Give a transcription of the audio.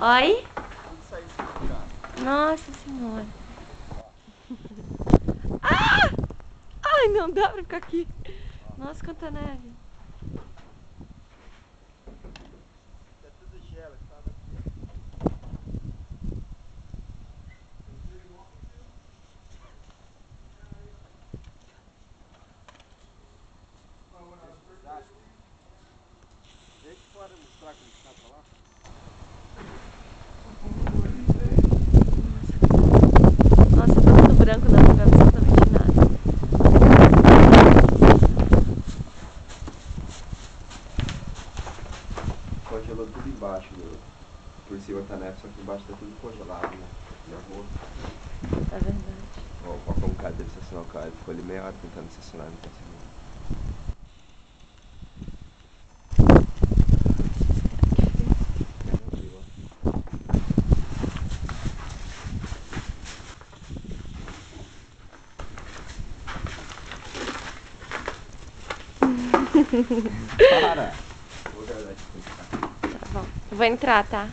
Oi? Nossa senhora. Ah! Ai, não dá pra ficar aqui. Nossa, quanta neve. É tudo gelo, estava aqui. Vem aqui fora mostrar como está pra lá. Nossa, tá tudo branco, não dá pra ver absolutamente nada. Congelou tudo embaixo, por cima tá neve, só que embaixo tá tudo congelado, né? Na rua. É verdade. Ó, como o cara deve estacionar o carro, ele ficou ali meia hora tentando estacionar, não conseguiu. Para! Vou guardar aqui. Tá bom. Eu vou entrar, tá?